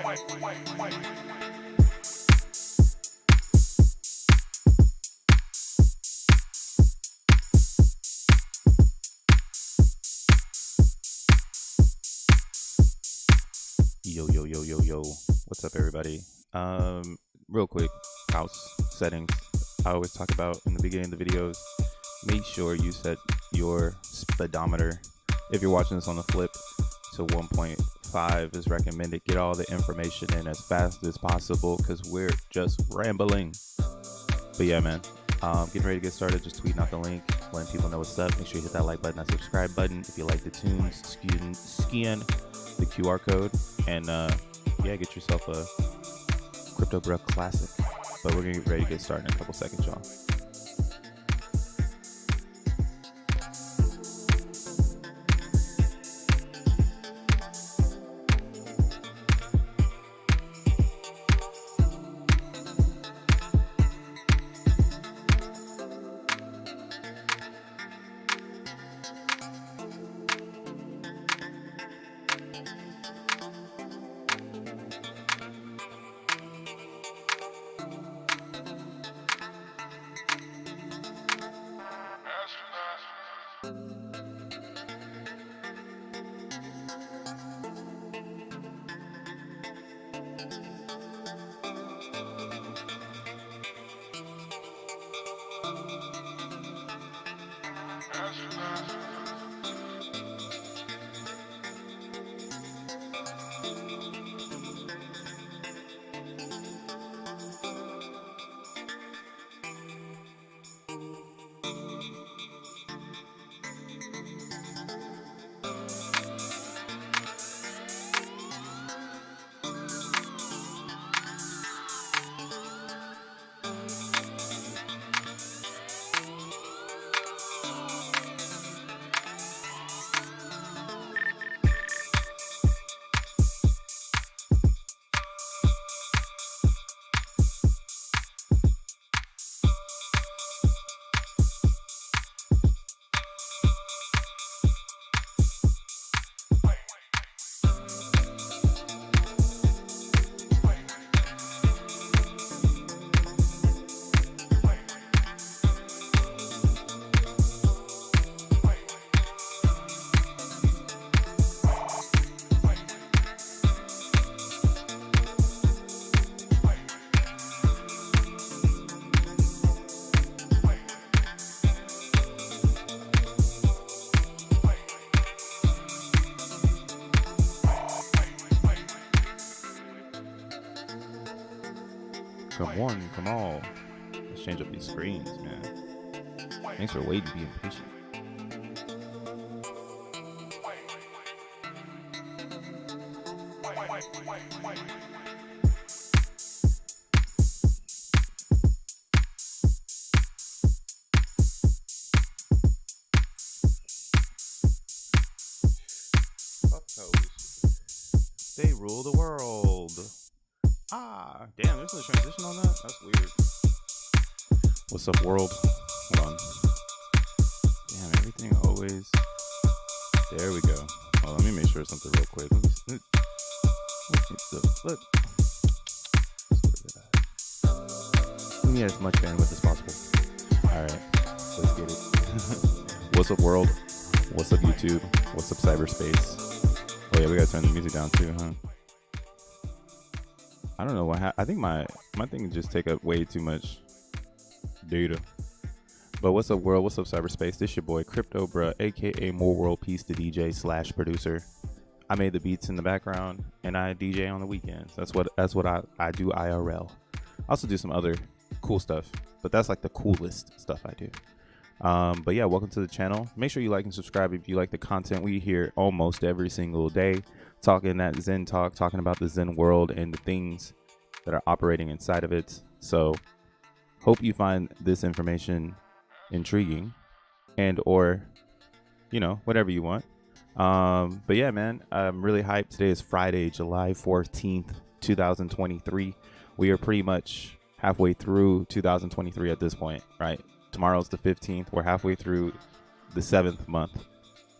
Yo, what's up, everybody? Real quick, house settings. I always talk about in the beginning of the videos, make sure you set your speedometer, if you're watching this on the flip, to 1.5 is recommended. Get all the information in as fast as possible because we're just rambling. But yeah, man, getting ready to get started. Just tweeting out the link, letting people know what's up. Make sure you hit that like button, that subscribe button. If you like the tunes, scan the QR code, and yeah, get yourself a Crypto Classic. But we're gonna get ready to get started in a couple seconds, y'all. Come on. Let's change up these screens, man. Thanks for waiting, being patient. Fuck those. They rule the world. Ah, damn, there's no transition on that? That's weird. What's up, world? Hold on. Damn, everything always... There we go. Oh, let me make sure something real quick. Look. We need as much bandwidth as possible. Alright, let's get it. What's up, world? What's up, YouTube? What's up, cyberspace? Oh yeah, we gotta turn the music down too, huh? I don't know what I think my thing just take up way too much data. But what's up, world? What's up, cyberspace? This your boy Crypto Bruh, aka More World Peace, the DJ / producer. I made the beats in the background and I DJ on the weekends. That's what I do IRL. I also do some other cool stuff, but that's like the coolest stuff I do. But yeah, welcome to the channel. Make sure you like and subscribe if you like the content. We hear almost every single day, talking that Zen talk, talking about the Zen world and the things that are operating inside of it. So hope you find this information intriguing and or, you know, whatever you want. But yeah, man, I'm really hyped. Today is Friday, July 14th, 2023. We are pretty much halfway through 2023 at this point, right? Tomorrow's the 15th. We're halfway through the 7th month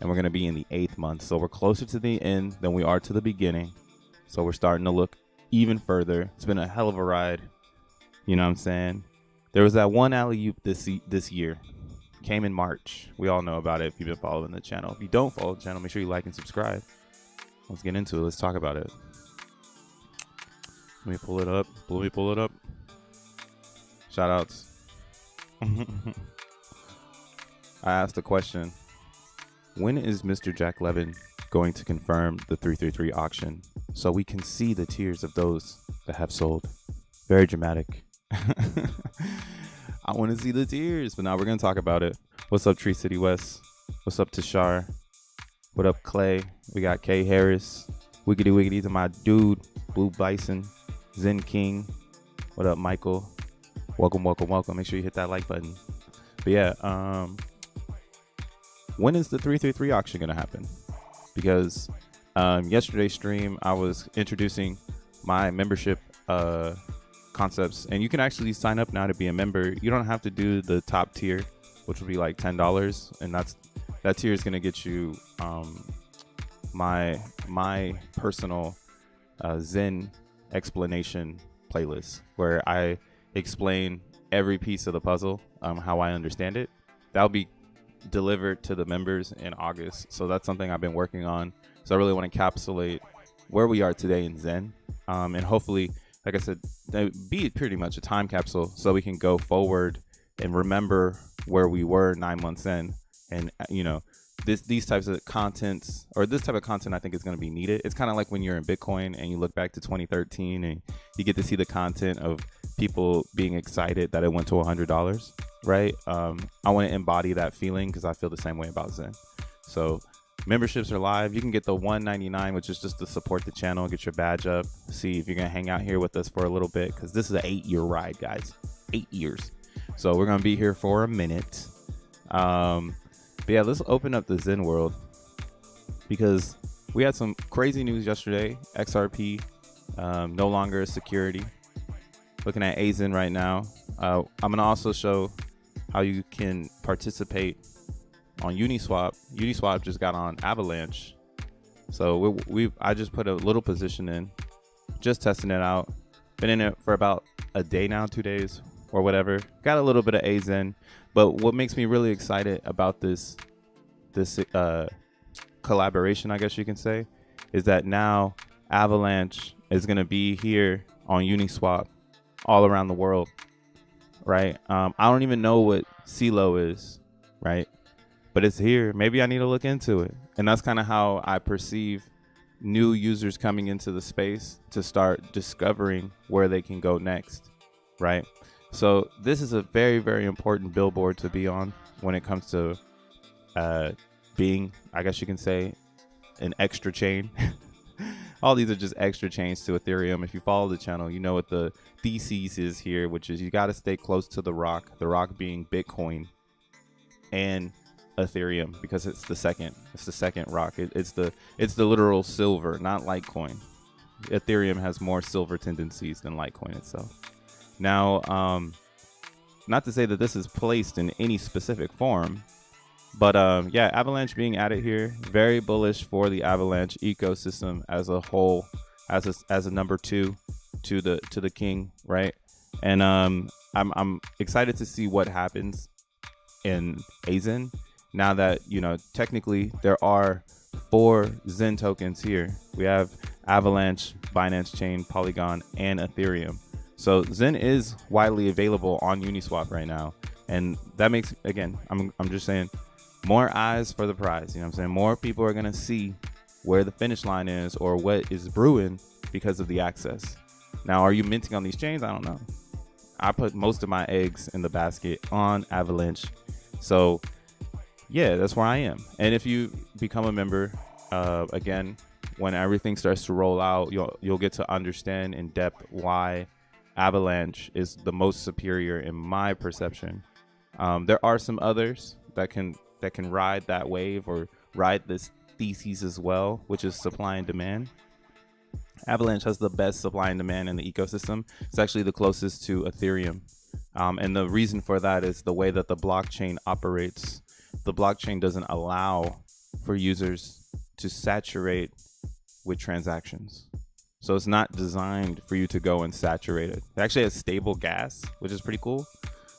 and we're going to be in the 8th month. So we're closer to the end than we are to the beginning. So we're starting to look even further. It's been a hell of a ride. You know what I'm saying? There was that one alley-oop this year. Came in March. We all know about it if you've been following the channel. If you don't follow the channel, make sure you like and subscribe. Let's get into it. Let's talk about it. Let me pull it up. Let me pull it up. Shoutouts. I asked the question, when is Mr. Jack Levin going to confirm the 333 auction so we can see the tears of those that have sold? Very dramatic. I want to see the tears, but now we're going to talk about it. What's up, Tree City West? What's up, Tashar? What up, Clay? We got K Harris. Wiggity wiggity to my dude, Blue Bison, Zen King. What up, Michael? Welcome, welcome, welcome. Make sure you hit that like button. But yeah, when is the 333 auction going to happen? Because yesterday's stream, I was introducing my membership concepts, and you can actually sign up now to be a member. You don't have to do the top tier, which will be like $10, and that tier is going to get you my personal Zen explanation playlist, where I explain every piece of the puzzle, how I understand it. That'll be delivered to the members in August. So that's something I've been working on. So I really want to encapsulate where we are today in Zen, and hopefully, like I said, be pretty much a time capsule so we can go forward and remember where we were 9 months in. And you know, these types of contents, or this type of content, I think is going to be needed. It's kind of like when you're in Bitcoin and you look back to 2013 and you get to see the content of people being excited that it went to $100, right? I want to embody that feeling because I feel the same way about Zen. So memberships are live. You can get the $1.99, which is just to support the channel, get your badge up, see if you're going to hang out here with us for a little bit, because this is an 8-year ride, guys. 8 years. So we're going to be here for a minute. But yeah, let's open up the Zen world, because we had some crazy news yesterday. XRP no longer a security. Looking at AZEN right now. I'm going to also show how you can participate on Uniswap. Uniswap just got on Avalanche. So I just put a little position in, just testing it out. Been in it for about a day now, 2 days or whatever. Got a little bit of AZEN. But what makes me really excited about this collaboration, I guess you can say, is that now Avalanche is going to be here on Uniswap all around the world, right? I don't even know what CeeLo is, right? But it's here. Maybe I need to look into it. And that's kind of how I perceive new users coming into the space to start discovering where they can go next, right? So this is a very, very important billboard to be on when it comes to being, I guess you can say, an extra chain. All these are just extra chains to Ethereum. If you follow the channel, you know what the thesis is here, which is you got to stay close to the rock being Bitcoin and Ethereum, because it's the second rock. It's the literal silver, not Litecoin. Ethereum has more silver tendencies than Litecoin itself. Now, not to say that this is placed in any specific form, but yeah, Avalanche being added here, very bullish for the Avalanche ecosystem as a whole, as a number 2 to the king, right? And I'm excited to see what happens in AZEN now that, you know, technically there are 4 Zen tokens here. We have Avalanche, Binance Chain, Polygon, and Ethereum. So Zen is widely available on Uniswap right now, and that makes, again, I'm just saying, more eyes for the prize. You know what I'm saying? More people are gonna see where the finish line is or what is brewing because of the access. Now, are you minting on these chains? I don't know. I put most of my eggs in the basket on Avalanche, so yeah, that's where I am. And if you become a member, again, when everything starts to roll out, you'll get to understand in depth why Avalanche is the most superior in my perception. There are some others that can ride that wave or ride this thesis as well, which is supply and demand. Avalanche has the best supply and demand in the ecosystem. It's actually the closest to Ethereum. And the reason for that is the way that the blockchain operates. The blockchain doesn't allow for users to saturate with transactions. So it's not designed for you to go and saturate it. It actually has stable gas, which is pretty cool.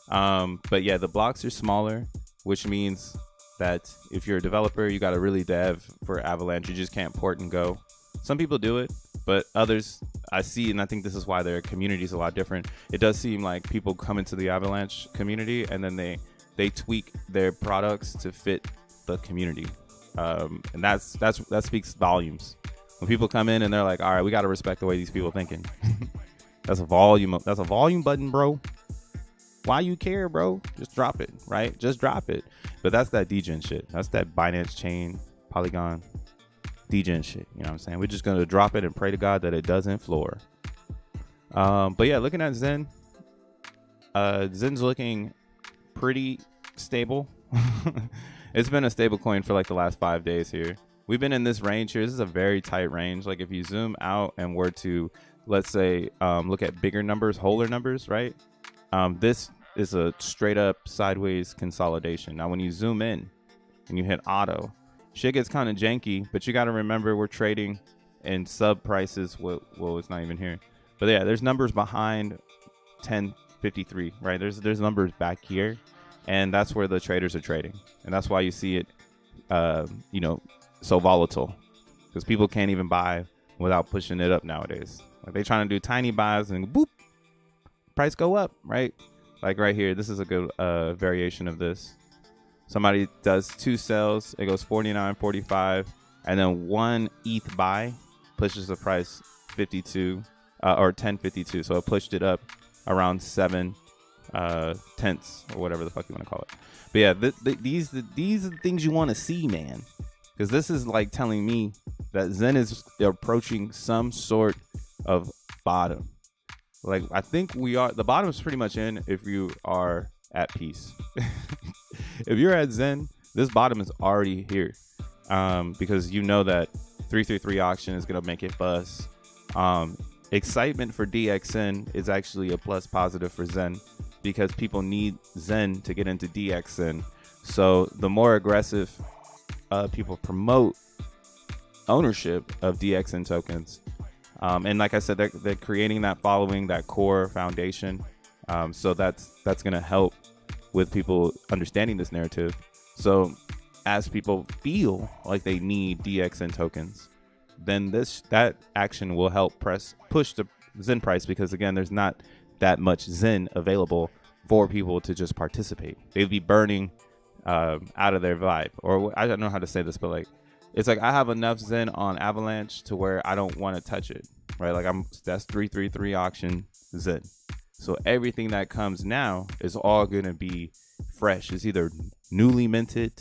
But yeah, the blocks are smaller, which means that if you're a developer, you got to really dev for Avalanche. You just can't port and go. Some people do it, but others I see, and I think this is why their community is a lot different. It does seem like people come into the Avalanche community and then they tweak their products to fit the community, and that speaks volumes. When people come in and they're like, all right, we got to respect the way these people thinking. That's a volume button, bro. Why you care, bro? Just drop it, right? Just drop it. But that's that degen shit. That's that Binance chain, Polygon, degen shit. You know what I'm saying? We're just going to drop it and pray to God that it doesn't floor. But yeah, looking at Zen, Zen's looking pretty stable. It's been a stable coin for like the last 5 days here. We've been in this range here. This is a very tight range. Like if you zoom out and were to, let's say, look at bigger numbers, wholer numbers, right? This is a straight up sideways consolidation. Now, when you zoom in and you hit auto, shit gets kind of janky, but you got to remember we're trading in sub prices. Well, it's not even here, but yeah, there's numbers behind 1053, right? There's numbers back here, and that's where the traders are trading, and that's why you see it, so volatile, because people can't even buy without pushing it up nowadays. Like they trying to do tiny buys and boop, price go up, right? Like right here, this is a good variation of this. Somebody does 2 sells, it goes 49.45, and then 1 ETH buy pushes the price 52 or 1052. So it pushed it up around 7 tenths or whatever the fuck you want to call it. But yeah, these are the things you want to see, man, because this is like telling me that Zen is approaching some sort of bottom. Like I think we are. The bottom is pretty much in if you are at peace. If you're at Zen, this bottom is already here, because you know that 333 auction is gonna make it buzz. Excitement for DXN is actually a plus positive for Zen, because people need Zen to get into DXN. So the more aggressive people promote ownership of DXN tokens, and like I said, they're creating that following, that core foundation. So that's gonna help with people understanding this narrative. So as people feel like they need DXN tokens, then that action will help push the Zen price, because again, there's not that much Zen available for people to just participate. They'd be burning out of their vibe, or I don't know how to say this, but like it's like I have enough Zen on Avalanche to where I don't want to touch it, right? Like that's 333 auction Zen. So everything that comes now is all going to be fresh. It's either newly minted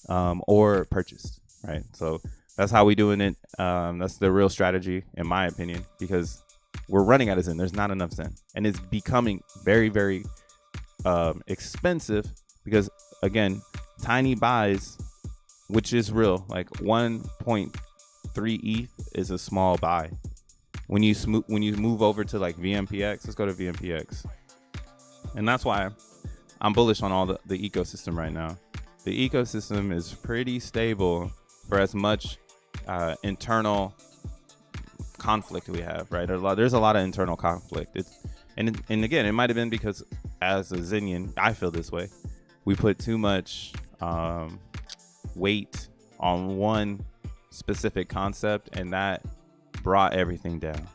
or purchased, right? So that's how we doing it. That's the real strategy, in my opinion, because we're running out of Zen. There's not enough Zen. And it's becoming very, very expensive because, again, tiny buys, which is real. Like 1.3 ETH is a small buy. When you move over to like VMPX, let's go to VMPX. And that's why I'm bullish on all the ecosystem right now. The ecosystem is pretty stable for as much internal conflict we have, right? There's a lot of internal conflict. And again, it might have been because as a Zenian, I feel this way. We put too much weight on one specific concept, and that brought everything down.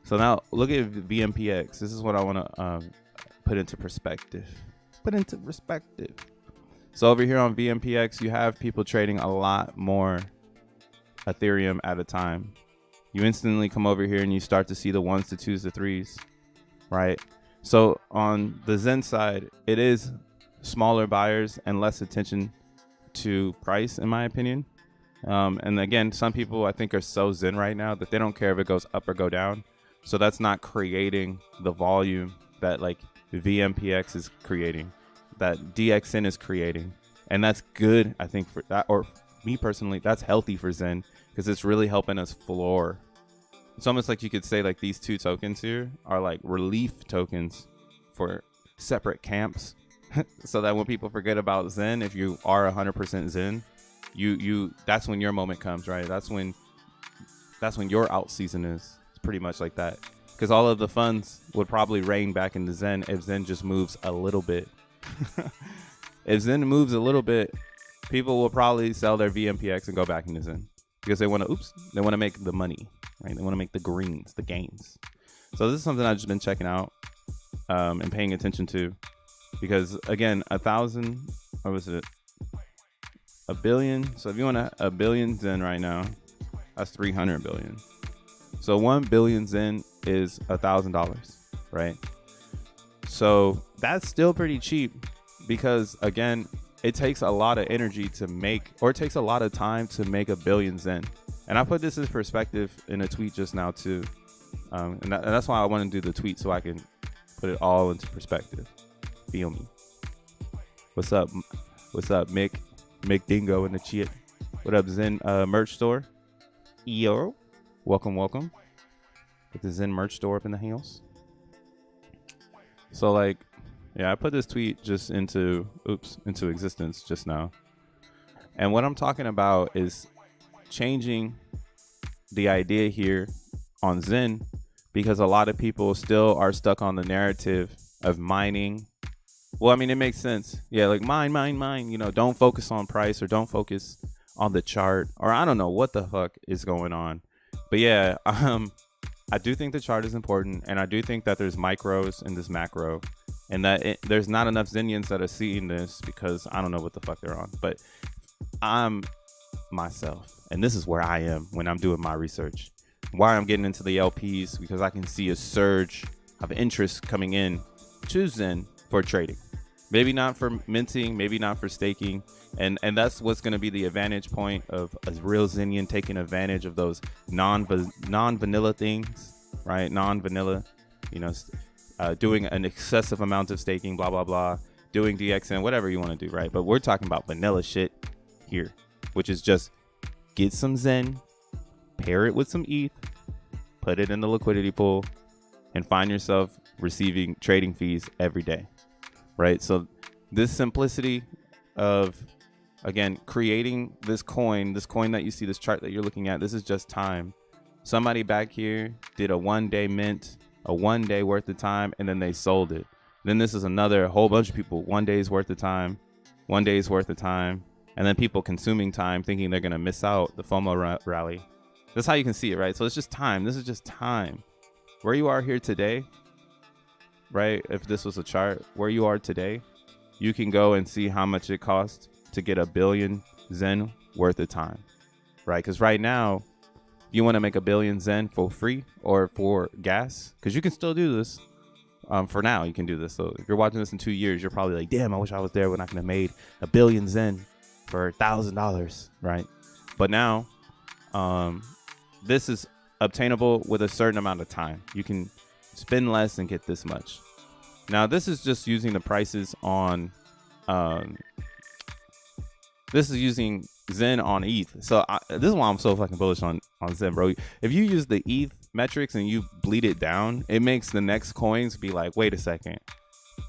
So now look at VMPX. This is what I want to put into perspective. So over here on VMPX, you have people trading a lot more Ethereum at a time. You instantly come over here and you start to see the 1s, the 2s, the 3s, right? So on the Zen side, it is smaller buyers and less attention to price, in my opinion. And again, some people I think are so Zen right now that they don't care if it goes up or go down. So that's not creating the volume that like VMPX is creating, that DXN is creating. And that's good, I think, for that, or me personally, that's healthy for Zen, because it's really helping us floor. It's almost like you could say like these two tokens here are like relief tokens for separate camps. So that when people forget about Zen, if you are 100% Zen, you that's when your moment comes, right? That's when your out season is. pretty much like that. Because all of the funds would probably rain back into Zen if Zen just moves a little bit. If Zen moves a little bit, people will probably sell their VMPX and go back into Zen because they want to make the money, right? They want to make the greens, the gains. So this is something I've just been checking out and paying attention to, because again, 1,000, or was it a billion? So if you want a billion Zen right now, that's 300 billion. So 1 billion Zen is $1,000, right? So that's still pretty cheap, because again, it takes a lot of energy to make, or it takes a lot of time to make 1 billion Zen. And I put this in perspective in a tweet just now too. And that's why I want to do the tweet, so I can put it all into perspective. Feel me? What's up? What's up, Mick? Mick Dingo in the chat. What up, Zen merch store? Yo. Welcome. Get the Zen merch store up in the house. So like, yeah, I put this tweet just into existence just now. And what I'm talking about is changing the idea here on Zen, because a lot of people still are stuck on the narrative of mining. Well, I mean, it makes sense. Yeah, like mine, you know, don't focus on price, or don't focus on the chart, or I don't know what the fuck is going on. But yeah, I do think the chart is important, and I do think that there's micros in this macro, and that there's not enough Zenians that are seeing this, because I don't know what the fuck they're on. But I'm myself, and this is where I am when I'm doing my research. Why I'm getting into the LPs, because I can see a surge of interest coming in to Zen for trading. Maybe not for minting, maybe not for staking. And that's what's going to be the advantage point of a real Zenian, taking advantage of those non-vanilla things, right? Non-vanilla, you know, doing an excessive amount of staking, blah, blah, blah, doing DXN, whatever you want to do, right? But we're talking about vanilla shit here, which is just get some Zen, pair it with some ETH, put it in the liquidity pool, and find yourself receiving trading fees every day, right? So this simplicity of, again, creating this coin that you see, this chart that you're looking at, this is just time. Somebody back here did a 1-day mint, a 1 day worth of time, and then they sold it. Then this is another whole bunch of people, 1 day's worth of time, 1 day's worth of time, and then people consuming time thinking they're going to miss out the FOMO rally. That's how you can see it, right? So it's just time. This is just time. Where you are here today, right? If this was a chart, where you are today, you can go and see how much it costs to get 1 billion Zen worth of time, right? Because right now, you want to make 1 billion Zen for free or for gas, because you can still do this. For now, you can do this. So if you're watching this in 2 years, you're probably like, damn, I wish I was there when I could have made 1 billion Zen for $1,000, right? But now, this is obtainable with a certain amount of time. You can spend less and get this much. Now, this is just using the prices on, this is using Zen on ETH. So this is why I'm so fucking bullish on Zen, bro. If you use the ETH metrics and you bleed it down, it makes the next coins be like, wait a second,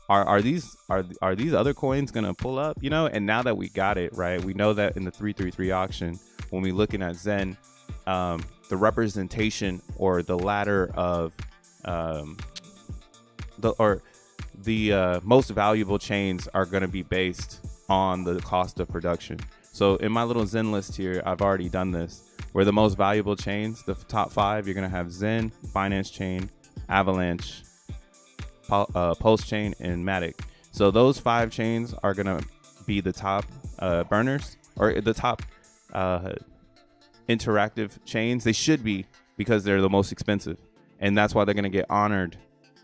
are these other coins gonna pull up, you know? And now that we got it right, we know that in the 333 auction, when we looking at Zen, the representation or the ladder of the most valuable chains are going to be based on the cost of production. So in my little Zen list here, I've already done this, where the most valuable chains, the top 5, you're going to have Zen, Binance Chain, Avalanche, Pulse Chain, and Matic. So those 5 chains are going to be the top burners, or the top interactive chains. They should be, because they're the most expensive, and that's why they're going to get honored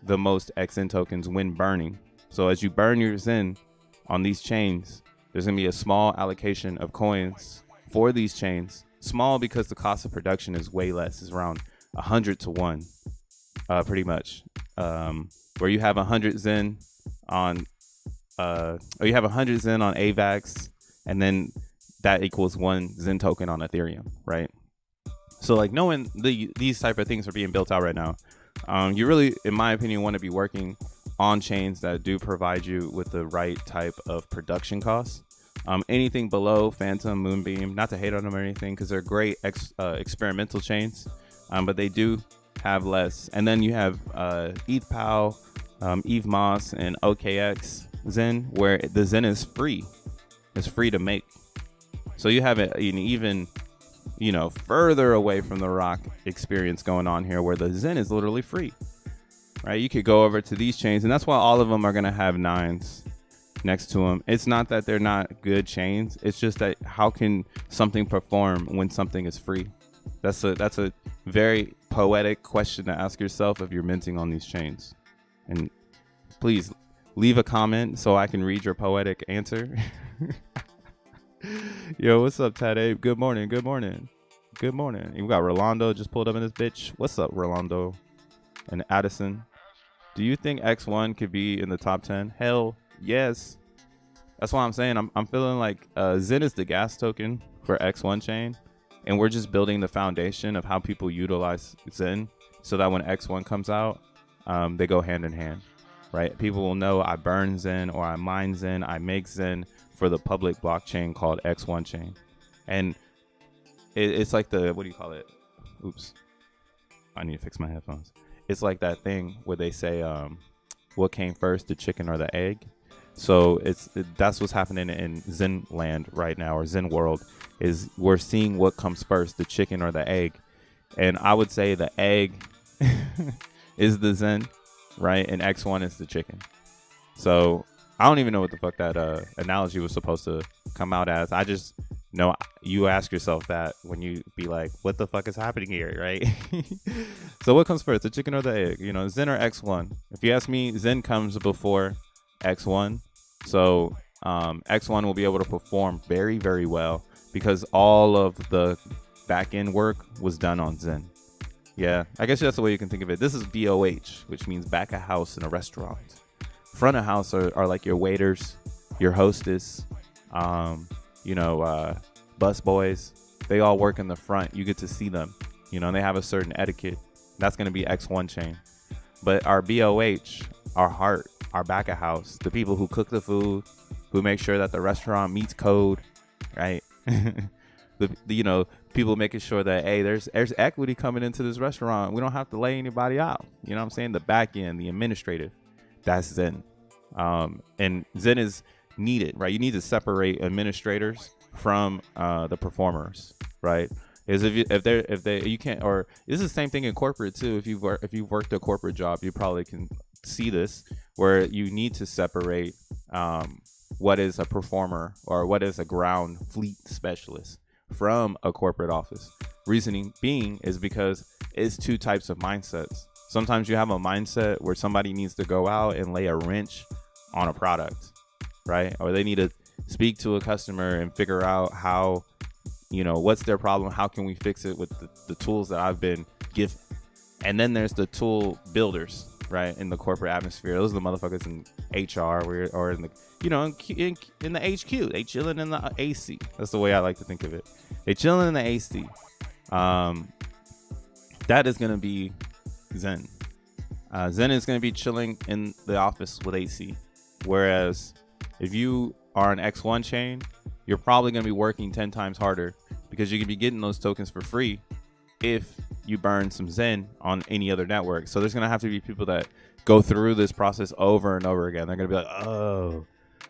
the most XN tokens when burning. So as you burn your Zen on these chains, there's going to be a small allocation of coins for these chains. Small because the cost of production is way less. It's around 100 to 1, pretty much. Where you have 100 Zen on, or you have 100 Zen on AVAX, and then that equals 1 Zen token on Ethereum, right? So like knowing these type of things are being built out right now, you really, in my opinion, want to be working on chains that do provide you with the right type of production costs. Anything below Phantom, Moonbeam, not to hate on them or anything, because they're great experimental chains, but they do have less. And then you have ETH.POW, EVMOS, and OKX Zen, where the Zen is free. It's free to make. So you have it even, you know, further away from the rock experience going on here, where the Zen is literally free, right? You could go over to these chains, and that's why all of them are going to have 9s next to them. It's not that they're not good chains. It's just that how can something perform when something is free? That's a very poetic question to ask yourself if you're minting on these chains. And please leave a comment so I can read your poetic answer. Yo, what's up, Tad Abe? Good morning. Good morning. Good morning. We got Rolando just pulled up in this bitch. What's up, Rolando? And Addison. Do you think X1 could be in the top 10? Hell yes. That's why I'm saying I'm feeling like Zen is the gas token for X1 chain. And we're just building the foundation of how people utilize Zen so that when X1 comes out, they go hand in hand, right? People will know I burn Zen or I mine Zen, I make Zen for the public blockchain called X1 chain. And it's like the, what do you call it? Oops, I need to fix my headphones. It's like that thing where they say, what came first, the chicken or the egg? So that's what's happening in Zen land right now, or Zen world, is we're seeing what comes first, the chicken or the egg. And I would say the egg is the Zen, right? And X1 is the chicken. So I don't even know what the fuck that analogy was supposed to come out as. I just know you ask yourself that when you be like, what the fuck is happening here, right? So what comes first, the chicken or the egg? You know, Zen or X1? If you ask me, Zen comes before X1. So X1 will be able to perform very, very well because all of the back end work was done on Zen. Yeah, I guess that's the way you can think of it. This is BOH, which means back of house in a restaurant. Front of house are like your waiters, your hostess, bus boys. They all work in the front. You get to see them, you know, and they have a certain etiquette. That's going to be X1 chain. But our BOH, our heart, our back of house, the people who cook the food, who make sure that the restaurant meets code, right? People making sure that, hey, there's equity coming into this restaurant. We don't have to lay anybody out. You know what I'm saying? The back end, the administrative, that's Zen. And Zen is needed, right? You need to separate administrators from the performers, right? Is if they you can't, or this is the same thing in corporate too. If you've worked a corporate job, you probably can see this, where you need to separate what is a performer or what is a ground fleet specialist from a corporate office. Reasoning being is because it's two types of mindsets. Sometimes you have a mindset where somebody needs to go out and lay a wrench on a product, right? Or they need to speak to a customer and figure out how, what's their problem? How can we fix it with the tools that I've been given? And then there's the tool builders, right? In the corporate atmosphere, those are the motherfuckers in HR or in the, in the HQ. They chilling in the AC. That's the way I like to think of it. They chilling in the AC. That is going to be Zen. Zen is going to be chilling in the office with AC. Whereas if you are an X1 chain, you're probably going to be working 10 times harder because you could be getting those tokens for free if you burn some Zen on any other network. So there's going to have to be people that go through this process over and over again. They're going to be like, oh,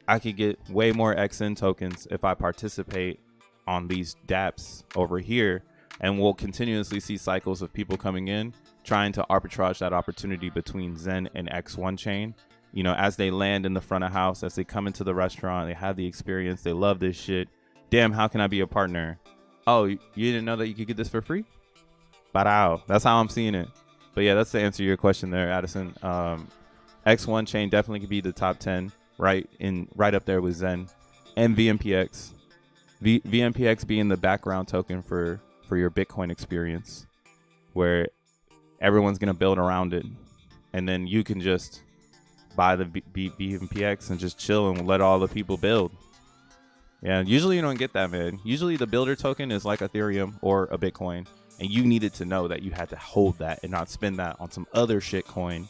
I could get way more XN tokens if I participate on these dApps over here. And we'll continuously see cycles of people coming in, trying to arbitrage that opportunity between Zen and X1 chain. As they land in the front of house, as they come into the restaurant, they have the experience, they love this shit. Damn, how can I be a partner? Oh, you didn't know that you could get this for free? Barao. That's how I'm seeing it. But yeah, that's the answer to your question there, Addison. X1 chain definitely could be the top 10, right up there with Zen and VMPX. VMPX being the background token for your Bitcoin experience, where everyone's gonna build around it, and then you can just buy the VMPX and just chill and let all the people build. Yeah, usually you don't get that, man. Usually the builder token is like Ethereum or a Bitcoin, and you needed to know that you had to hold that and not spend that on some other shit coin.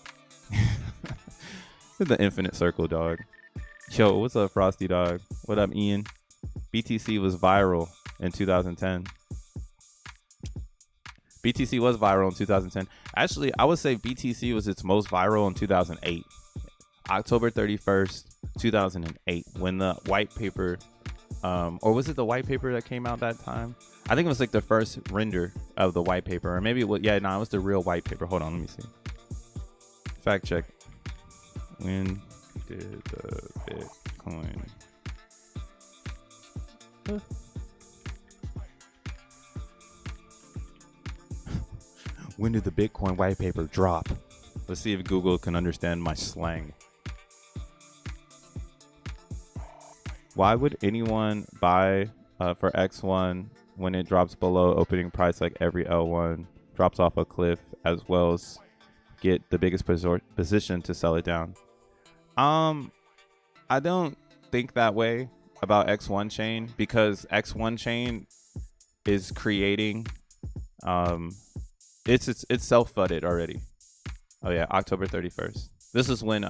The infinite circle, dog. Yo, what's up, Frosty dog? What up, Ian? BTC was viral in 2010. BTC was viral in 2010. Actually, I would say BTC was its most viral in 2008. October 31st, 2008, when the white paper, or was it the white paper that came out that time? I think it was like the first render of the white paper, or maybe it was, yeah, no, it was the real white paper. Hold on, let me see. Fact check. When did the Bitcoin? When did the Bitcoin white paper drop? Let's see if Google can understand my slang. Why would anyone buy for X1 when it drops below opening price like every L1 drops off a cliff, as well as get the biggest position to sell it down? I don't think that way about X1 chain, because X1 chain is creating it's self-funded already. Oh yeah, October 31st. This is when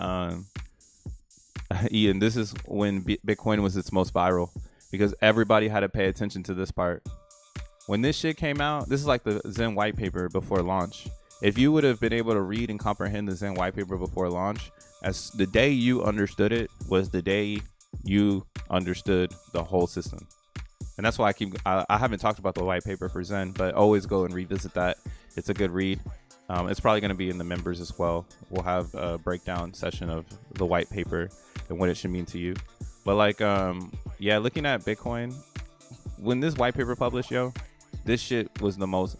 Ian, this is when Bitcoin was its most viral, because everybody had to pay attention to this part. When this shit came out, this is like the Zen white paper before launch. If you would have been able to read and comprehend the Zen white paper before launch, as the day you understood it was the day you understood the whole system. And that's why I haven't talked about the white paper for Zen, but always go and revisit that. It's a good read. It's probably going to be in the members as well. We'll have a breakdown session of the white paper and what it should mean to you. But like, yeah, looking at Bitcoin, when this white paper published, yo, this shit was the most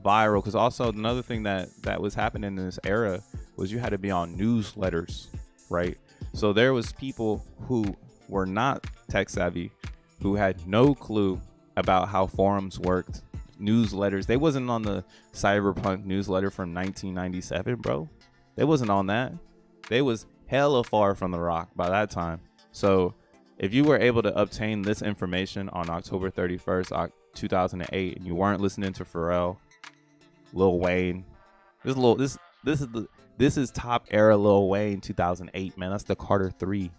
viral. Because also another thing that was happening in this era was you had to be on newsletters, right? So there was people who were not tech savvy, who had no clue about how forums worked, newsletters. They wasn't on the Cyberpunk newsletter from 1997, bro. They wasn't on that. They was hella far from the rock by that time. So if you were able to obtain this information on October 31st, 2008, and you weren't listening to Pharrell, Lil Wayne, this is top era Lil Wayne 2008, man. That's the Carter 3.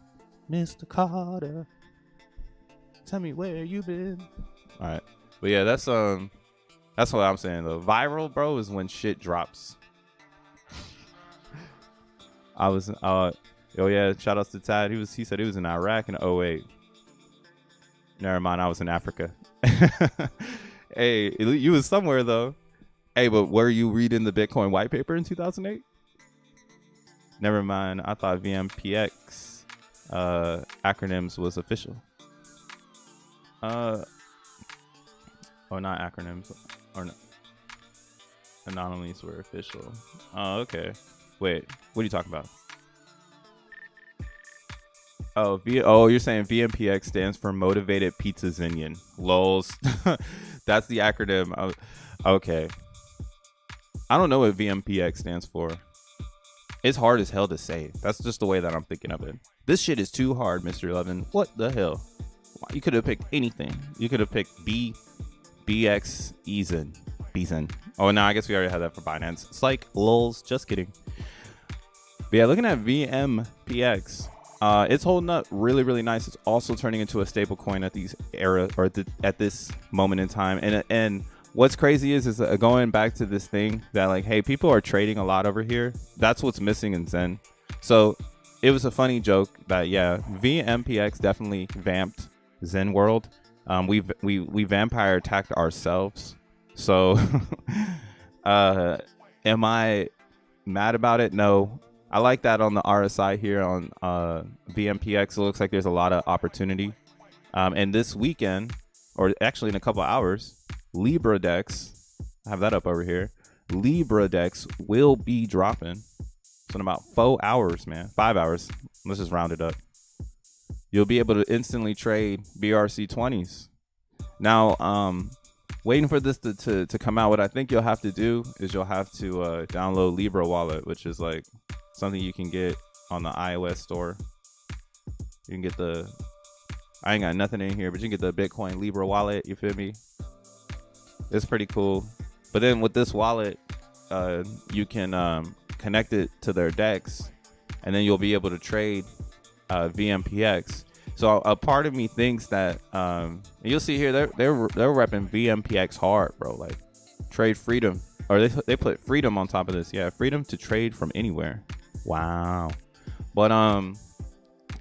Mr. Carter, tell me where you been. All right, but yeah, that's what I'm saying though. Viral, bro, is when shit drops. I was oh yeah, shout outs to Tad. He said he was in Iraq in 08. Never mind, I was in Africa. Hey, you was somewhere though. Hey, but were you reading the Bitcoin white paper in 2008? Never mind, I thought VMPX acronyms was official. Or not acronyms, or not. Anomalies were official. Oh, okay. Wait, what are you talking about? Oh, you're saying VMPX stands for Motivated Pizza Zinion. LOLs. That's the acronym. Okay. I don't know what VMPX stands for. It's hard as hell to say. That's just the way that I'm thinking of it. This shit is too hard, Mr. 11. What the hell? You could have picked anything. You could have picked BX, XEN. Oh, no, I guess we already had that for Binance. It's like, lols, just kidding. But yeah, looking at VMPX, it's holding up really, really nice. It's also turning into a stable coin at these era, or at this moment in time. And what's crazy is going back to this thing that like, hey, people are trading a lot over here. That's what's missing in Zen. So it was a funny joke that, yeah, VMPX definitely vamped Zen world. We vampire attacked ourselves. So am I mad about it? No. I like that on the RSI here on VMPX. It looks like there's a lot of opportunity. And this weekend, or actually in a couple hours, Libra Dex, I have that up over here. Libra Dex will be dropping. So in about 4 hours, man, 5 hours. Let's just round it up. You'll be able to instantly trade BRC20s. Now, waiting for this to come out, what I think you'll have to do is you'll have to download Libra Wallet, which is like something you can get on the iOS store. You can get I ain't got nothing in here, but you can get the Bitcoin Libra Wallet, you feel me? It's pretty cool. But then with this wallet, you can connect it to their DEX, and then you'll be able to trade VMPX. So a part of me thinks that you'll see here they're repping VMPX hard, bro. Like trade freedom. or they put freedom on top of this. Yeah, freedom to trade from anywhere. Wow. But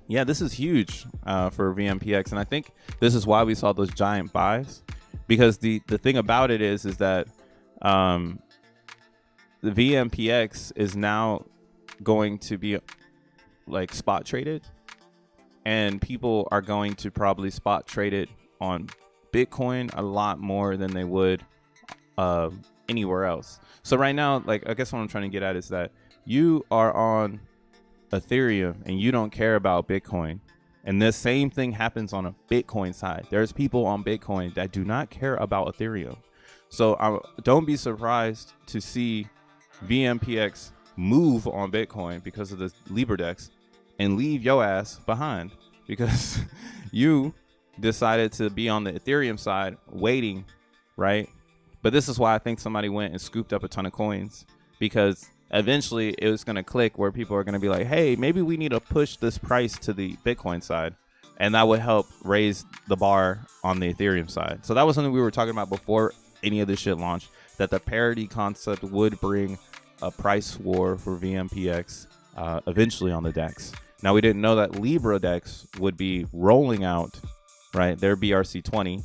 yeah, this is huge for VMPX, and I think this is why we saw those giant buys, because the thing about it is that the VMPX is now going to be like spot traded, and people are going to probably spot trade it on Bitcoin a lot more than they would anywhere else. So right now, like, I guess what I'm trying to get at is that you are on Ethereum and you don't care about Bitcoin, and the same thing happens on a Bitcoin side. There's people on Bitcoin that do not care about Ethereum. So don't be surprised to see VMPX move on Bitcoin because of the Libra DEX and leave your ass behind, because you decided to be on the Ethereum side waiting, right? But this is why I think somebody went and scooped up a ton of coins, because eventually it was going to click where people are going to be like, hey, maybe we need to push this price to the Bitcoin side, and that would help raise the bar on the Ethereum side. So that was something we were talking about before any of this shit launched, that the parity concept would bring a price war for VMPX eventually on the DEX. Now, we didn't know that Libra DEX would be rolling out, right, their BRC20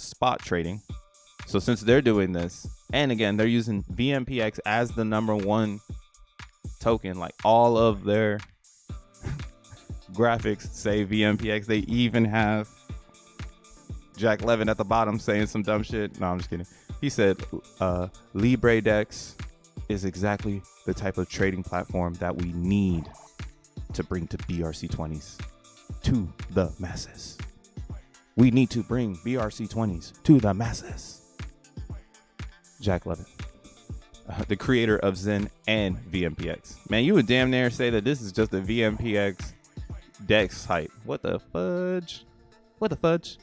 spot trading. So since they're doing this, and again, they're using VMPX as the #1 token, like all of their graphics say VMPX. They even have Jack Levin at the bottom saying some dumb shit. No, I'm just kidding. He said Libra DEX is exactly the type of trading platform that we need to bring to BRC20s to the masses. We need to bring BRC20s to the masses. Jack Levin, the creator of XEN and VMPX. Man, you would damn near say that this is just a VMPX DEX hype. What the fudge? What the fudge?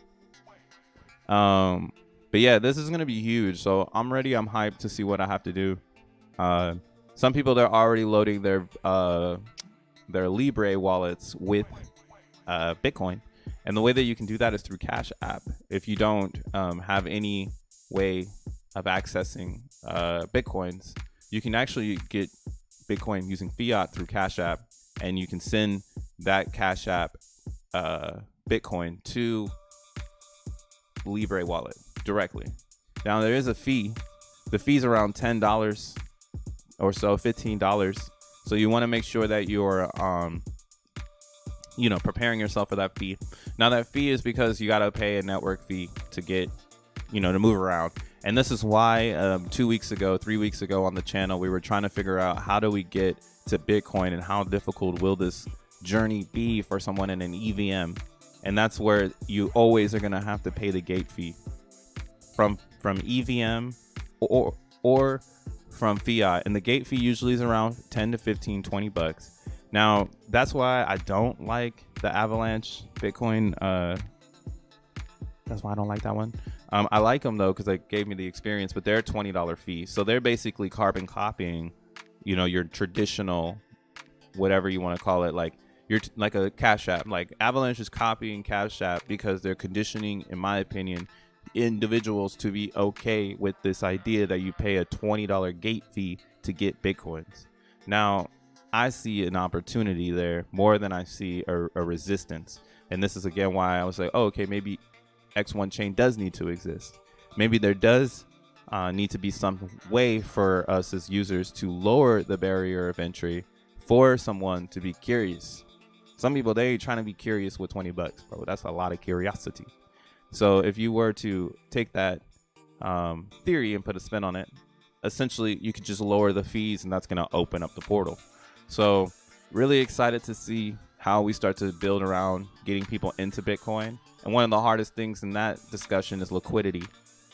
But yeah, this is gonna be huge. So I'm ready. I'm hyped to see what I have to do. Some people, they're already loading their Libra wallets with Bitcoin, and the way that you can do that is through Cash App. If you don't have any way of accessing Bitcoins, you can actually get Bitcoin using fiat through Cash App, and you can send that Cash App Bitcoin to Libra wallet directly. Now, there is a fee. The fee's around $10 or so, $15. So you want to make sure that you're preparing yourself for that fee. Now, that fee is because you got to pay a network fee to get, to move around. And this is why 3 weeks ago on the channel, we were trying to figure out how do we get to Bitcoin, and how difficult will this journey be for someone in an EVM. And that's where you always are going to have to pay the gate fee from EVM or from fiat. And the gate fee usually is around 10 to 15, 20 bucks. Now, that's why I don't like the Avalanche Bitcoin. That's why I don't like that one. I like them though, because they gave me the experience, but they're $20 fee. So they're basically carbon copying, your traditional, whatever you want to call it, like you're like a Cash App. Like Avalanche is copying Cash App because they're conditioning, in my opinion, individuals to be okay with this idea that you pay a $20 gate fee to get Bitcoins. Now, I see an opportunity there more than I see a resistance. And this is again why I was like, oh, okay, maybe X1 chain does need to exist. Maybe there does need to be some way for us as users to lower the barrier of entry for someone to be curious. Some people, they ain't trying to be curious with 20 bucks, bro. That's a lot of curiosity. So if you were to take that theory and put a spin on it, essentially you could just lower the fees, and that's going to open up the portal. So really excited to see how we start to build around getting people into Bitcoin. And one of the hardest things in that discussion is liquidity,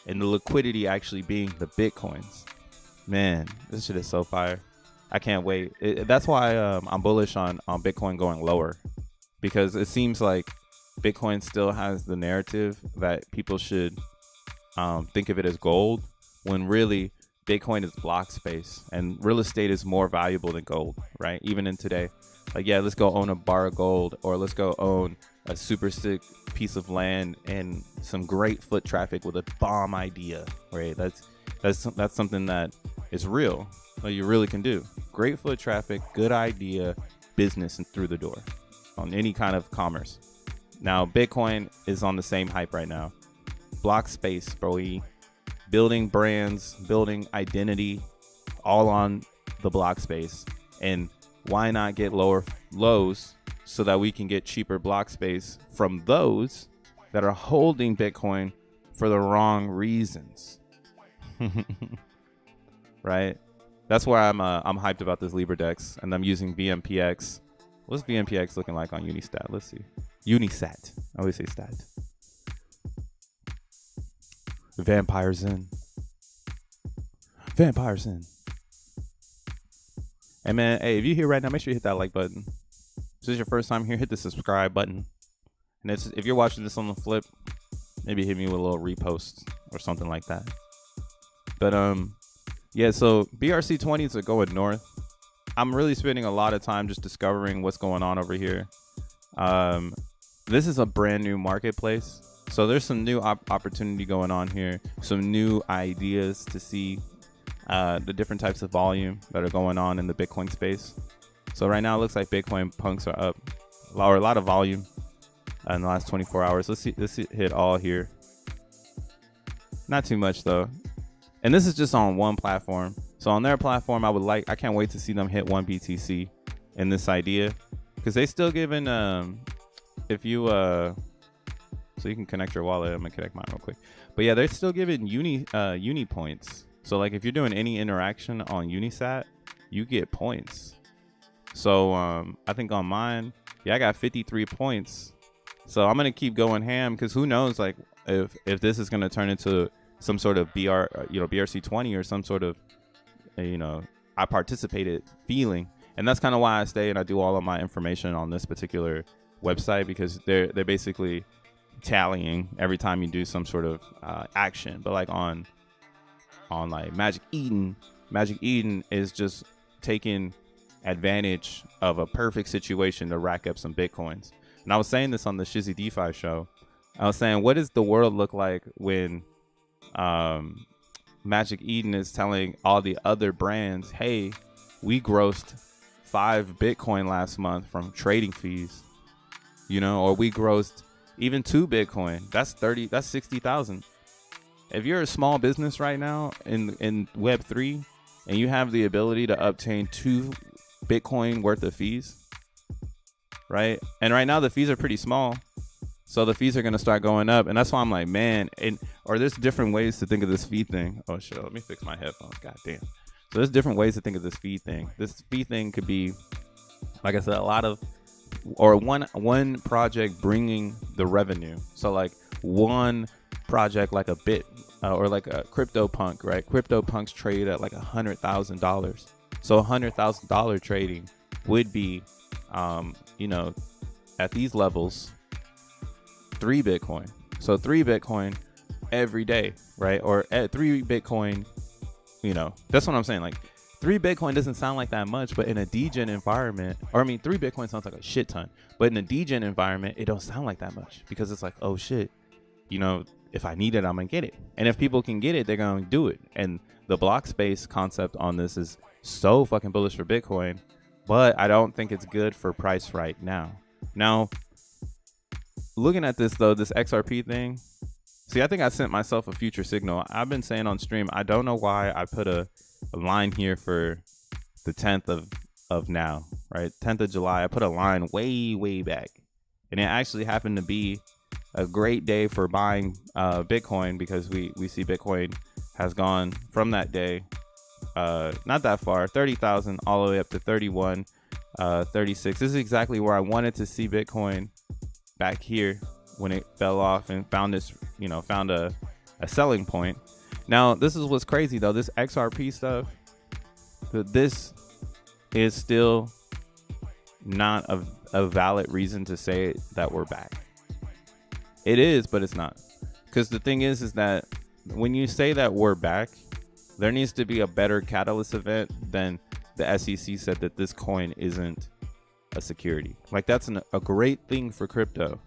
and the liquidity actually being the Bitcoins. Man, this shit is so fire. I can't wait. That's why I'm bullish on Bitcoin going lower, because it seems like Bitcoin still has the narrative that people should think of it as gold, when really Bitcoin is block space, and real estate is more valuable than gold, right? Even in today, like, yeah, let's go own a bar of gold, or let's go own a super sick piece of land and some great foot traffic with a bomb idea, right? That's something that is real, that you really can do. Great foot traffic, good idea, business and through the door on any kind of commerce. Now, Bitcoin is on the same hype right now. Block space, bro. Building brands, building identity, all on the block space. And why not get lower lows so that we can get cheaper block space from those that are holding Bitcoin for the wrong reasons? Right? That's why I'm hyped about this Libra Dex, and I'm using VMPX. What's VMPX looking like on Unistat? Let's see. Unisat. I always say stat. Vampires in. Vampires in. Hey man, hey, if you're here right now, make sure you hit that like button. If this is your first time here, hit the subscribe button. And if you're watching this on the flip, maybe hit me with a little repost or something like that. But yeah, so BRC20s are going north. I'm really spending a lot of time just discovering what's going on over here. This is a brand new marketplace. So there's some new opportunity going on here. Some new ideas to see the different types of volume that are going on in the Bitcoin space. So right now it looks like Bitcoin punks are up, or a lot of volume in the last 24 hours. Let's hit all here. Not too much though. And this is just on one platform. So on their platform, I can't wait to see them hit 1 BTC in this idea, because they still giving if you so you can connect your wallet. I'm gonna connect mine real quick. But yeah, they're still giving uni points. So like if you're doing any interaction on Unisat, you get points. So I think on mine, yeah, I got 53 points. So I'm gonna keep going ham, because who knows, like if this is gonna turn into some sort of BRC20 or some sort of I participated feeling. And that's kind of why I stay and I do all of my information on this particular website, because they're basically tallying every time you do some sort of action. But like on like Magic Eden is just taking advantage of a perfect situation to rack up some Bitcoins. And I was saying this on the Shizzy DeFi show. I was saying, what does the world look like when Magic Eden is telling all the other brands, hey, we grossed 5 Bitcoin last month from trading fees, or we grossed even 2 Bitcoin. That's 60,000. If you're a small business right now in Web3 and you have the ability to obtain 2 Bitcoin worth of fees, right? And right now the fees are pretty small. So the fees are going to start going up. And that's why I'm like, man, or there's different ways to think of this fee thing. Oh shit, let me fix my headphones. God damn. So there's different ways to think of this fee thing. This fee thing could be, like I said, one project bringing the revenue. So like one project, like a bit or like a CryptoPunk, right? CryptoPunks trade at like $100,000. So $100,000 trading would be, at these levels, 3 Bitcoin. So 3 Bitcoin every day, right? Or at 3 Bitcoin, that's what I'm saying. Like 3 Bitcoin doesn't sound like that much, but in a degen environment, 3 Bitcoin sounds like a shit ton, but in a degen environment, it don't sound like that much, because it's like, oh shit, if I need it, I'm gonna get it. And if people can get it, they're gonna do it. And the block space concept on this is so fucking bullish for Bitcoin, but I don't think it's good for price right now. Now, looking at this though, this XRP thing, see, I think I sent myself a future signal. I've been saying on stream, I don't know why I put a line here for the 10th of now, right? 10th of July. I put a line way back, and it actually happened to be a great day for buying Bitcoin, because we see Bitcoin has gone from that day, not that far, 30,000 all the way up to 31, 36. This is exactly where I wanted to see Bitcoin, back here when it fell off and found this, found a selling point. Now, this is what's crazy though. This XRP stuff, this is still not a valid reason to say that we're back. It is, but it's not. Because the thing is that when you say that we're back, there needs to be a better catalyst event than the SEC said that this coin isn't a security. Like, that's a great thing for crypto,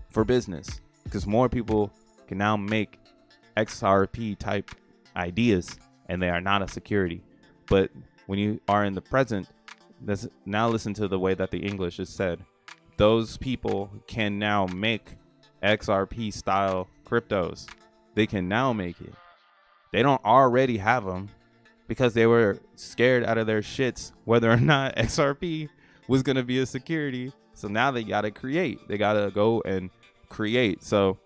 for business, because more people can now make XRP type ideas and they are not a security. But when you are in the present, now listen to the way that the English is said. Those people can now make XRP style cryptos. They can now make it. They don't already have them because they were scared out of their shits whether or not XRP was going to be a security. So now they got to create. They got to go and create. So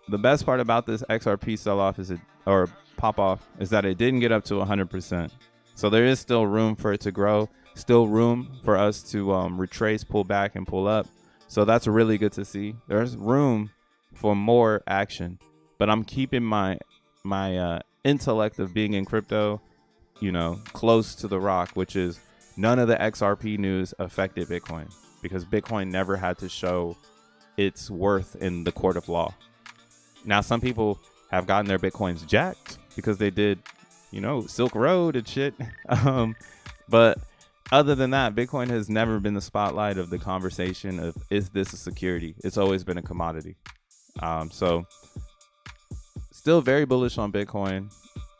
the best part about this XRP sell-off or pop-off is that it didn't get up to 100%. So there is still room for it to grow, still room for us to retrace, pull back, and pull up. So that's really good to see. There's room for more action, but I'm keeping my intellect of being in crypto, close to the rock, which is none of the XRP news affected Bitcoin because Bitcoin never had to show its worth in the court of law. Now, some people have gotten their Bitcoins jacked because they did, Silk Road and shit. But other than that, Bitcoin has never been the spotlight of the conversation of, is this a security? It's always been a commodity. So still very bullish on Bitcoin.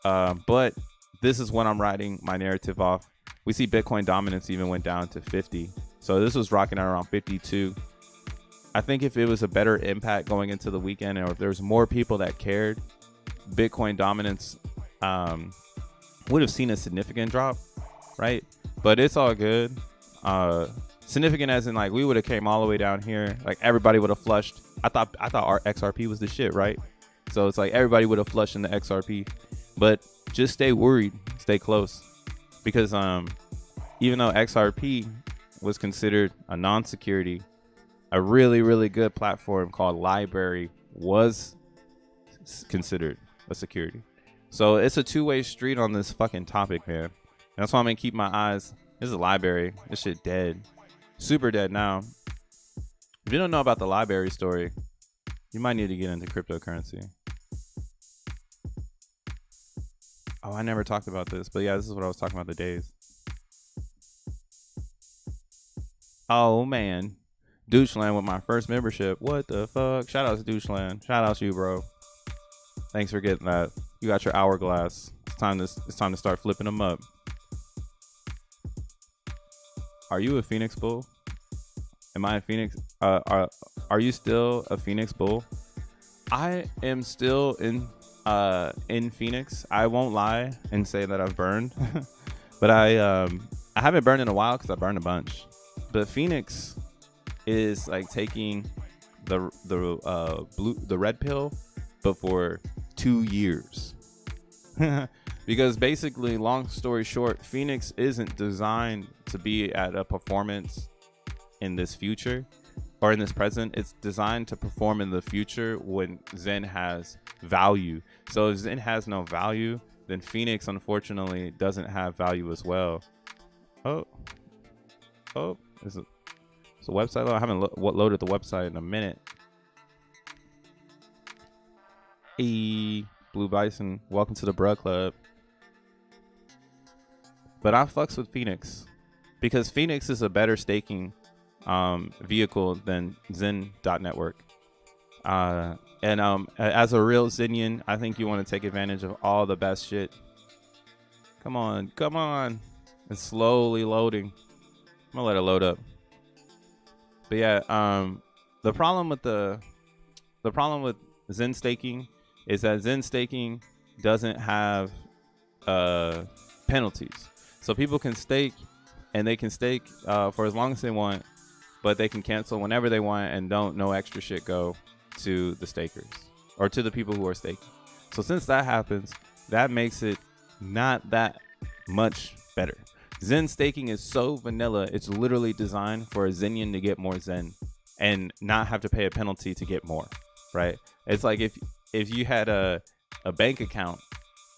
But this is when I'm writing my narrative off. We see Bitcoin dominance even went down to 50. So this was rocking at around 52. I think if it was a better impact going into the weekend, or if there was more people that cared, Bitcoin dominance would have seen a significant drop, right? But it's all good. Significant as in, like, we would have came all the way down here, like everybody would have flushed. I thought our XRP was the shit, right? So it's like everybody would have flushed in the XRP. But just stay worried, stay close, because even though XRP was considered a non-security, a really, really good platform called Library was considered a security. So it's a two-way street on this fucking topic, man. And that's why I'm gonna keep my eyes. This is a Library. This shit dead, super dead now. If you don't know about the Library story, you might need to get into cryptocurrency. Oh, I never talked about this, but yeah, this is what I was talking about the days. Oh man, Doucheland with my first membership. What the fuck? Shout out to Doucheland. Shout out to you, bro. Thanks for getting that. You got your hourglass. It's time to start flipping them up. Are you a Phoenix Bull? Am I a Phoenix? Are you still a Phoenix Bull? I am still in Phoenix. I won't lie and say that I've burned, but I haven't burned in a while because I burned a bunch. But Phoenix is like taking the red pill, but for 2 years. Because basically, long story short, Phoenix isn't designed to be at a performance in this future or in this present. It's designed to perform in the future when Zen has value. So if Zen has no value, then Phoenix unfortunately doesn't have value as well. Oh, it's a website load. I haven't loaded the website in a minute. Blue Bison, welcome to the Bruh Club. But I fucks with Phoenix because Phoenix is a better staking vehicle than Zen.network. And as a real Zenian, I think you want to take advantage of all the best shit. Come on. It's slowly loading. I'm gonna let it load up. But yeah, the problem with Zen staking is that Zen staking doesn't have penalties. So people can stake, and they can stake for as long as they want, but they can cancel whenever they want, and no extra shit go to the stakers or to the people who are staking. So since that happens, that makes it not that much better. Zen staking is so vanilla, it's literally designed for a Zenian to get more Zen and not have to pay a penalty to get more, right? It's like if you had a bank account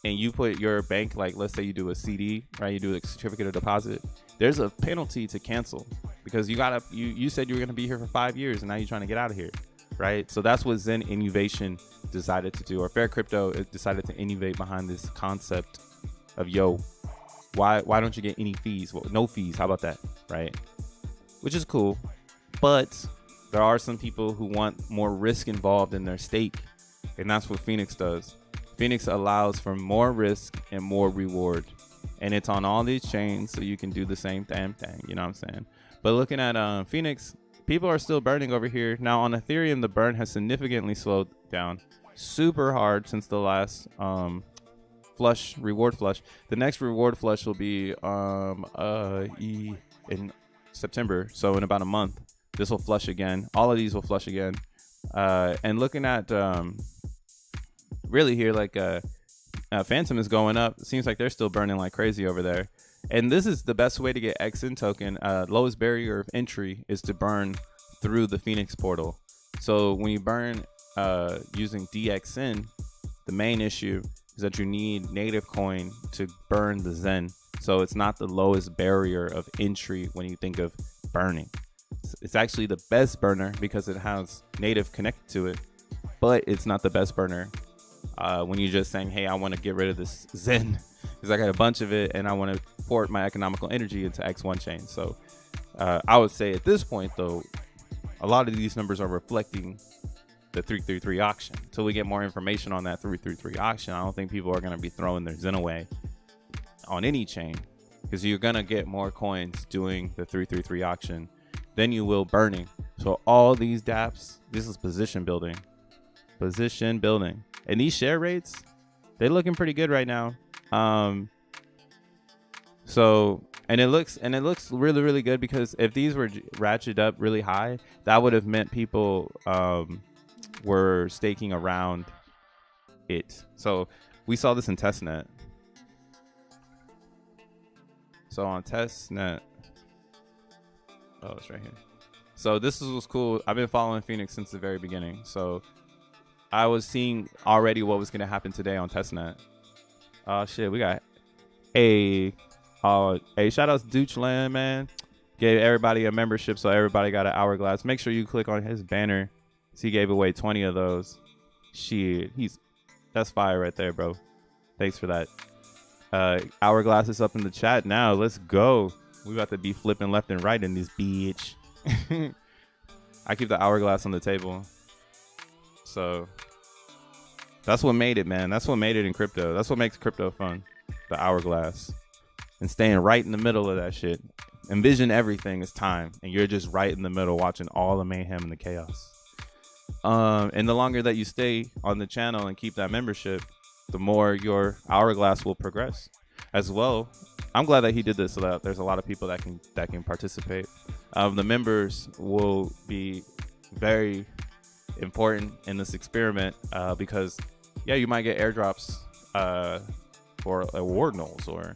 and you put your bank, like let's say you do a CD, right? You do a certificate of deposit. There's a penalty to cancel because you said you were going to be here for 5 years and now you're trying to get out of here, right? So that's what Zen Innovation decided to do, or Fair Crypto decided to innovate behind this concept of, why don't you get any fees? Well, no fees. How about that, right? Which is cool, but there are some people who want more risk involved in their stake, and that's what Phoenix does. Phoenix allows for more risk and more reward, and it's on all these chains, so you can do the same damn thing. You know what I'm saying? But looking at Phoenix, people are still burning over here. Now on Ethereum, the burn has significantly slowed down super hard since the last reward flush. The next reward flush will be in September, so in about a month this will flush again. All of these will flush again. And looking at really here, like Phantom is going up. It seems like they're still burning like crazy over there. And this is the best way to get XEN token. Lowest barrier of entry is to burn through the Phoenix portal. So when you burn using DXN, the main issue is that you need native coin to burn the Zen. So it's not the lowest barrier of entry when you think of burning. It's actually the best burner because it has native connected to it, but it's not the best burner when you're just saying, hey, I want to get rid of this Zen because I got a bunch of it and I want to port my economical energy into X1 chain. So I would say at this point, though, a lot of these numbers are reflecting the 333 auction. Until we get more information on that 333 auction, I don't think people are going to be throwing their Zen away on any chain, because you're going to get more coins doing the 333 auction than you will burning. So all these dApps, this is position building. And these share rates, they're looking pretty good right now. So and it looks really, really good, because if these were ratcheted up really high, that would have meant people were staking around it. So we saw this in Testnet. So on Testnet, oh, it's right here. So this was cool. I've been following Phoenix since the very beginning. So I was seeing already what was going to happen today on Testnet. Oh shit, we got hey, shout out to Deutschland, man. Gave everybody a membership, so everybody got an hourglass. Make sure you click on his banner. He gave away 20 of those. Shit, that's fire right there, bro. Thanks for that. Hourglass is up in the chat now. Let's go. We about to be flipping left and right in this bitch. I keep the hourglass on the table. So that's what made it, man. That's what made it in crypto. That's what makes crypto fun. The hourglass. And staying right in the middle of that shit. Envision everything is time, and you're just right in the middle watching all the mayhem and the chaos. And the longer that you stay on the channel and keep that membership, the more your hourglass will progress as well. I'm glad that he did this so that there's a lot of people that can participate. The members will be very important in this experiment because yeah, you might get airdrops or ordinals, or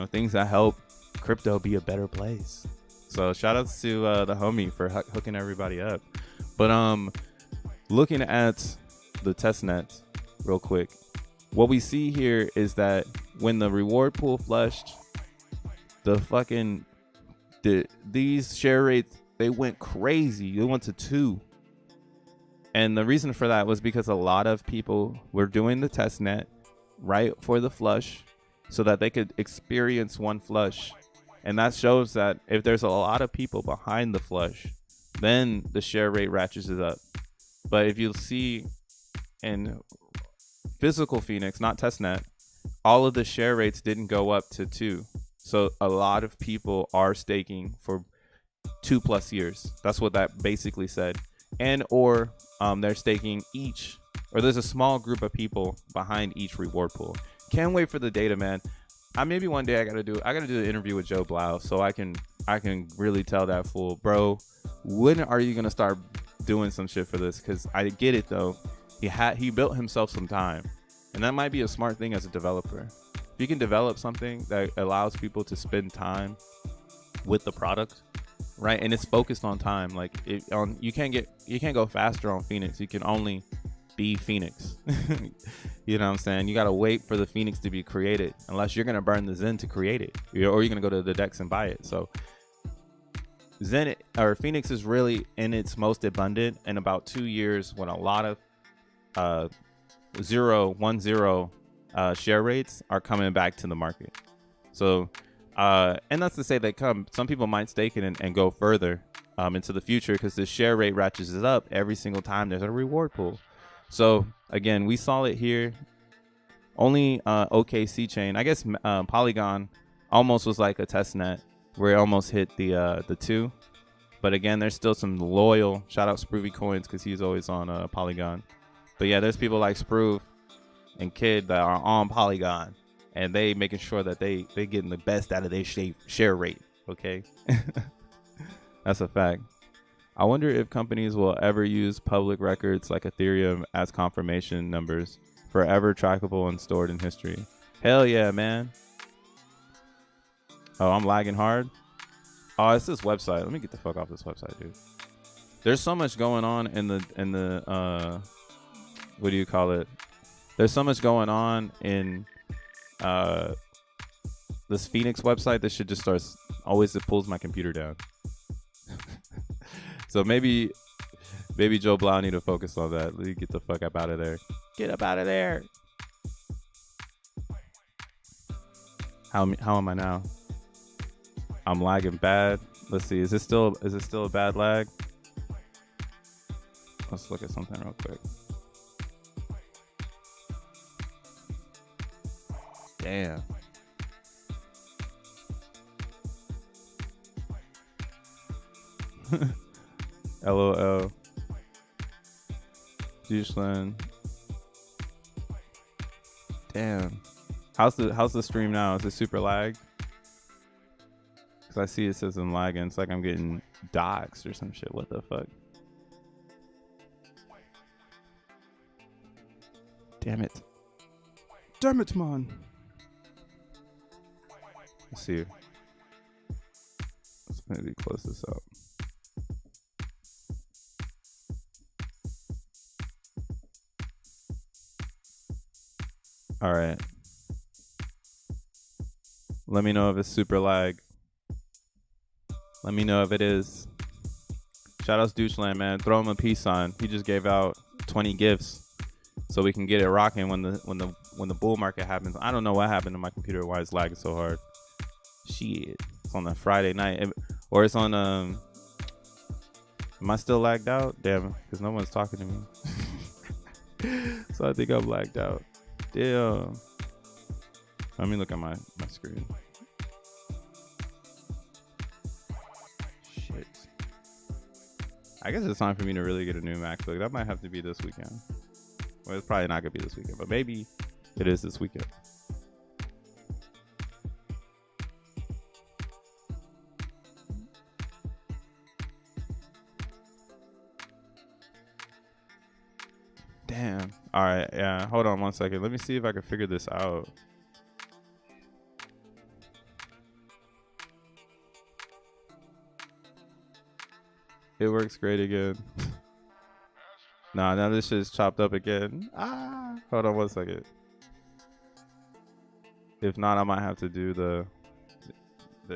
things that help crypto be a better place. So shout outs to the homie for hooking everybody up. But looking at the testnet real quick, what we see here is that when the reward pool flushed, these share rates, they went crazy. They went to 2. And the reason for that was because a lot of people were doing the testnet right for the flush so that they could experience one flush. And that shows that if there's a lot of people behind the flush, then the share rate ratchets it up. But if you see in physical Phoenix, not testnet, all of the share rates didn't go up to 2. So a lot of people are staking for 2+ years. That's what that basically said. And or they're staking each, or there's a small group of people behind each reward pool. Can't wait for the data, man. Maybe one day I gotta do an interview with Joe Blau so I can really tell that fool, bro, when are you gonna start doing some shit for this? Because I get it though. He built himself some time, and that might be a smart thing as a developer. If you can develop something that allows people to spend time with the product, right, and it's focused on time, like you can't go faster on Phoenix. You can only be Phoenix. You know what I'm saying? You gotta wait for the Phoenix to be created, unless you're gonna burn the Zen to create it, or you're gonna go to the DEX and buy it. So Zen or Phoenix is really in its most abundant in about 2 years, when a lot of 0.10 share rates are coming back to the market. So and that's to say that some people might stake it and go further into the future, because the share rate ratchets it up every single time there's a reward pool. So again, we saw it here Only OKC chain. I guess Polygon almost was like a testnet where it almost hit the 2. But again, there's still some loyal shout out Sproovy Coins because he's always on Polygon. But yeah, there's people like Sproov and Kid that are on Polygon, and they making sure that they getting the best out of their share rate. Okay, that's a fact. I wonder if companies will ever use public records like Ethereum as confirmation numbers, forever trackable and stored in history. Hell yeah, man. Oh, I'm lagging hard. Oh, it's this website. Let me get the fuck off this website, dude. There's so much going on in the what do you call it? There's so much going on in this Phoenix website that should just starts always it pulls my computer down. So maybe Joe Blau need to focus on that. Let me get the fuck up out of there. Get up out of there. How am I now? I'm lagging bad. Let's see. Is it still a bad lag? Let's look at something real quick. Damn. LOL. Doucheland. Damn. How's the stream now? Is it super lag? Cause I see it says I'm lagging. It's like I'm getting doxed or some shit. What the fuck? Damn it. Damn it, man. Let's see. Let's maybe close this up. All right. Let me know if it's super lag. Let me know if it is. Shoutouts Doucheland, man. Throw him a peace sign. He just gave out 20 gifts so we can get it rocking when the bull market happens. I don't know what happened to my computer, why it's lagging so hard. Shit. It's on a Friday night. Or it's on am I still lagged out? Damn it, because no one's talking to me. So I think I'm lagged out. Damn. Let me look at my screen. Shit. I guess it's time for me to really get a new MacBook. That might have to be this weekend. Well, it's probably not gonna be this weekend, but maybe it is this weekend. Damn. All right. Yeah. Hold on 1 second. Let me see if I can figure this out. It works great again. Nah, now this shit's chopped up again. Hold on 1 second. If not, I might have to do the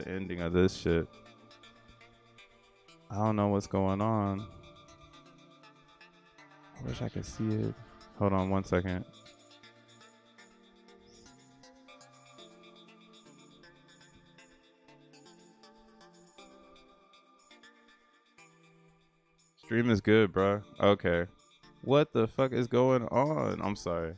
ending of this shit. I don't know what's going on. I wish I could see it. Hold on 1 second. Stream is good, bro. Okay. What the fuck is going on? I'm sorry.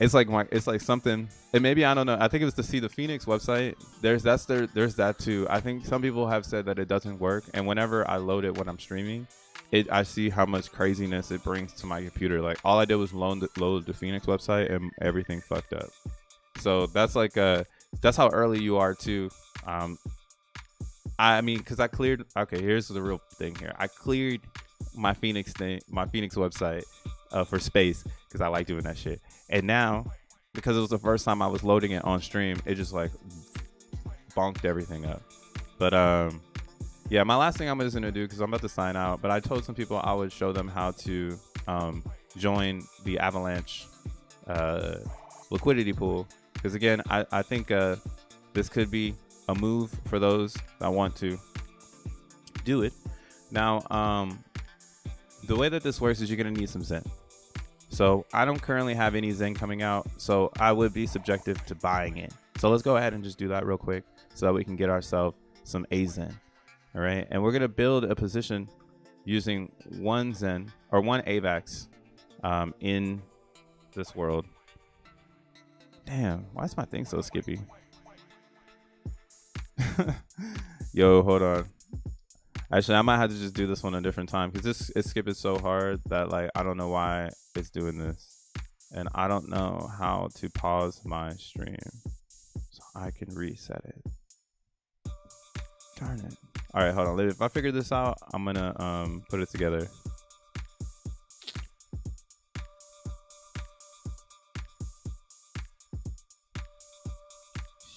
It's like something, and maybe I don't know. I think it was to see the Phoenix website. There's that too. I think some people have said that it doesn't work, and whenever I load it when I'm streaming, I see how much craziness it brings to my computer. Like all I did was load the Phoenix website, and everything fucked up. So that's like that's how early you are too. I mean, because I cleared. Okay, here's the real thing here. I cleared my Phoenix website for space because I like doing that shit. And now, because it was the first time I was loading it on stream, it just like bonked everything up. But yeah, my last thing I'm just gonna do, because I'm about to sign out, but I told some people I would show them how to join the Avalanche liquidity pool. Because again, I think this could be a move for those that want to do it. Now, the way that this works is you're gonna need some Zen. So I don't currently have any Zen coming out, so I would be subjective to buying it. So let's go ahead and just do that real quick so that we can get ourselves some Zen. All right, and we're gonna build a position using one Zen or one AVAX in this world. Damn, why is my thing so skippy? Yo, hold on. Actually, I might have to just do this one a different time because it's skipping so hard that like I don't know why it's doing this, and I don't know how to pause my stream so I can reset it. Darn it! All right, hold on. If I figure this out, I'm gonna put it together.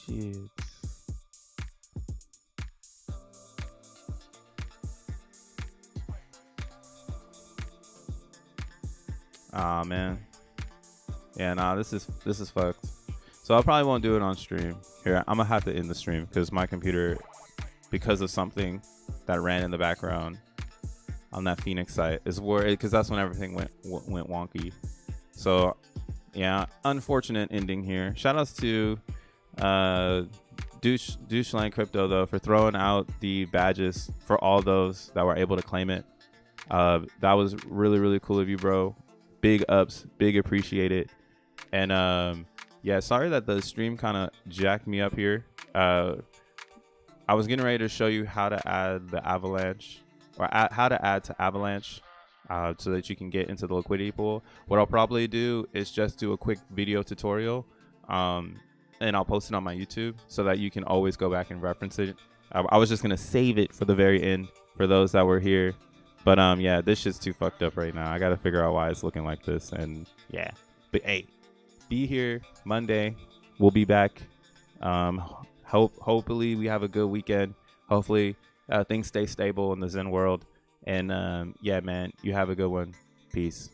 Shit. Ah, man. Yeah, nah, this is fucked. So I probably won't do it on stream. Here, I'm gonna have to end the stream because my computer, because of something that ran in the background on that Phoenix site, is where because that's when everything went wonky. So yeah, unfortunate ending here. Shout outs to Doucheland Crypto though for throwing out the badges for all those that were able to claim it. That was really cool of you, bro. Big ups, big appreciated. And yeah, sorry that the stream kind of jacked me up here. I was getting ready to show you how to add the avalanche or how to add to avalanche so that you can get into the liquidity pool. What I'll probably do is just do a quick video tutorial and I'll post it on my YouTube so that you can always go back and reference it. I was just gonna save it for the very end for those that were here. But yeah, this shit's too fucked up right now. I gotta figure out why it's looking like this. And yeah, but hey, be here Monday. We'll be back. Hopefully we have a good weekend. Hopefully things stay stable in the Zen world. And yeah, man, you have a good one. Peace.